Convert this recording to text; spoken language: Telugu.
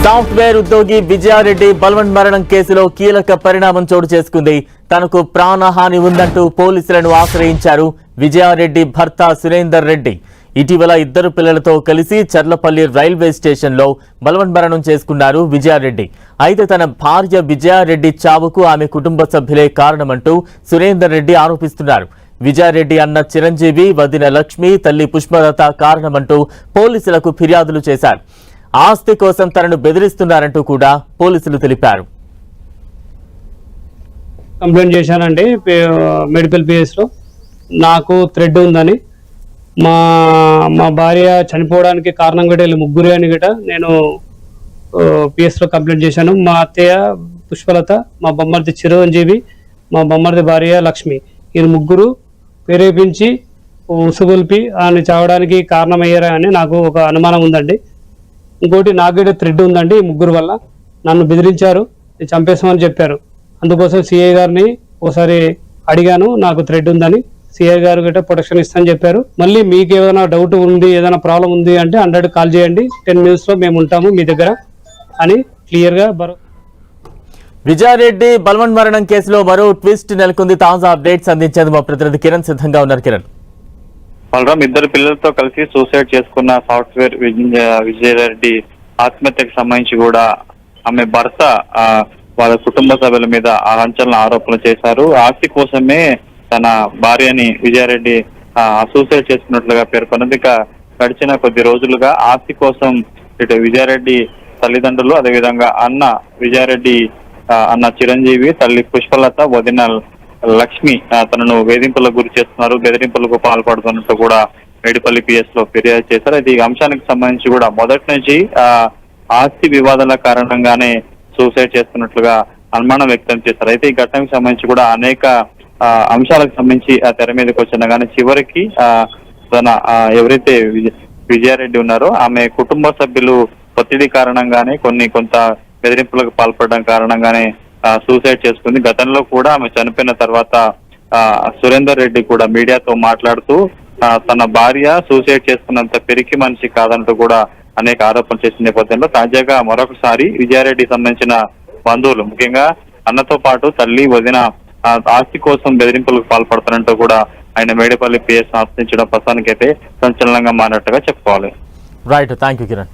సాఫ్ట్వేర్ ఉద్యోగి విజయారెడ్డి బల్వంత్ మరణం కేసులో కీలక పరిణామం చోటు చేసుకుంది. తనకు ప్రాణహాని ఉందంటూ పోలీసులను ఆశ్రయించారు విజయారెడ్డి భర్త సురేందర్ రెడ్డి. ఇటీవల ఇద్దరు పిల్లలతో కలిసి చర్లపల్లి రైల్వే స్టేషన్లో బల్వంత్ మరణం చేసుకున్నారు విజయారెడ్డి. అయితే తన భార్య విజయారెడ్డి చావుకు ఆమె కుటుంబ సభ్యులే కారణమంటూ సురేందర్ రెడ్డి ఆరోపిస్తున్నారు. విజయారెడ్డి అన్న చిరంజీవి, వదిన లక్ష్మి, తల్లి పుష్పలత కారణమంటూ పోలీసులకు ఫిర్యాదులు చేశారు. ఆస్తి కోసం తనను బెదిరిస్తున్నారంటూ కూడా పోలీసులు తెలిపారు. కంప్లైంట్ చేశానండి మెడికల్ పిఎస్లో. నాకు థ్రెడ్ ఉందని, మా భార్య చనిపోవడానికి కారణం కూడా వీళ్ళు ముగ్గురే అని గిట నేను పిఎస్లో కంప్లైంట్ చేశాను. మా అత్తయ్య పుష్పలత, మా బొమ్మర్ది చిరంజీవి, మా బొమ్మర్ది భార్య లక్ష్మి, వీళ్ళు ముగ్గురు ప్రేరేపించి ఉసుగొల్పి ఆయన చావడానికి కారణమయ్యారా అని నాకు ఒక అనుమానం ఉందండి. ఇంకోటి నాగేడ థ్రెడ్ ఉందండి. ఈ ముగ్గురు వల్ల నన్ను బెదిరించారు, చంపేస్తామని చెప్పారు. అందుకోసం సిఐ గారిని ఒకసారి అడిగాను, నాకు థ్రెడ్ ఉందని. సిఐ గారు గట్రా ప్రొటెక్షన్ ఇస్తానని చెప్పారు. మళ్ళీ మీకు ఏదైనా డౌట్ ఉంది, ఏదైనా ప్రాబ్లం ఉంది అంటే 100 కాల్ చేయండి, 10 minutes లో మేము ఉంటాము మీ దగ్గర అని క్లియర్ గా. విజయారెడ్డి బల్వంత్ మరణం కేసులో మరో ట్విస్ట్ నెలకొంది. తాజా అప్డేట్స్ అందించేందుకు మా ప్రతినిధి కిరణ్ సిద్ధంగా ఉన్నారు. కిరణ్, బలరాం ఇద్దరు పిల్లలతో కలిసి సూసైడ్ చేసుకున్న సాఫ్ట్వేర్ విజయారెడ్డి ఆత్మహత్యకు సంబంధించి కూడా ఆమె భర్త వాళ్ళ కుటుంబ సభ్యుల మీద అంచనా ఆరోపణలు చేశారు. ఆస్తి కోసమే తన భార్యని విజయారెడ్డి సూసైడ్ చేసుకున్నట్లుగా పేర్కొన్నది. ఇక గడిచిన కొద్ది రోజులుగా ఆస్తి కోసం ఇటు విజయారెడ్డి తల్లిదండ్రులు, అదేవిధంగా అన్న విజయారెడ్డి అన్న చిరంజీవి, తల్లి పుష్పలత, వదిన లక్ష్మి తనను వేధింపులకు గురి చేస్తున్నారు, బెదిరింపులకు పాల్పడుతున్నట్టు కూడా మేడిపల్లి పిఎస్ లో ఫిర్యాదు చేశారు. అయితే ఈ అంశానికి సంబంధించి కూడా మొదటి నుంచి ఆస్తి వివాదాల కారణంగానే సూసైడ్ చేస్తున్నట్లుగా అనుమానం వ్యక్తం చేశారు. అయితే ఈ ఘటనకు సంబంధించి కూడా అనేక అంశాలకు సంబంధించి తెర మీదకి వచ్చినా కానీ చివరికి తన ఎవరైతే విజయారెడ్డి ఉన్నారో ఆమె కుటుంబ సభ్యులు ఒత్తిడి కారణంగానే కొంత బెదిరింపులకు పాల్పడడం కారణంగానే సూసైడ్ చేసుకుంది. గతంలో కూడా ఆమె చనిపోయిన తర్వాత సురేందర్ రెడ్డి కూడా మీడియాతో మాట్లాడుతూ తన భార్య సూసైడ్ చేసుకున్నంత పెరికి మనిషి కాదంటూ కూడా అనేక ఆరోపణలు చేసిన నేపథ్యంలో తాజాగా మరొకసారి విజయారెడ్డి సంబంధించిన బంధువులు, ముఖ్యంగా అన్నతో పాటు తల్లి, వదిన ఆస్తి కోసం బెదిరింపులకు పాల్పడుతున్నట్టు కూడా ఆయన మేడిపల్లి పిఎస్ ఆశ్రయించడం ప్రస్తుతానికైతే సంచలనంగా మారినట్టుగా చెప్పుకోవాలి. Right, thank you Kiran.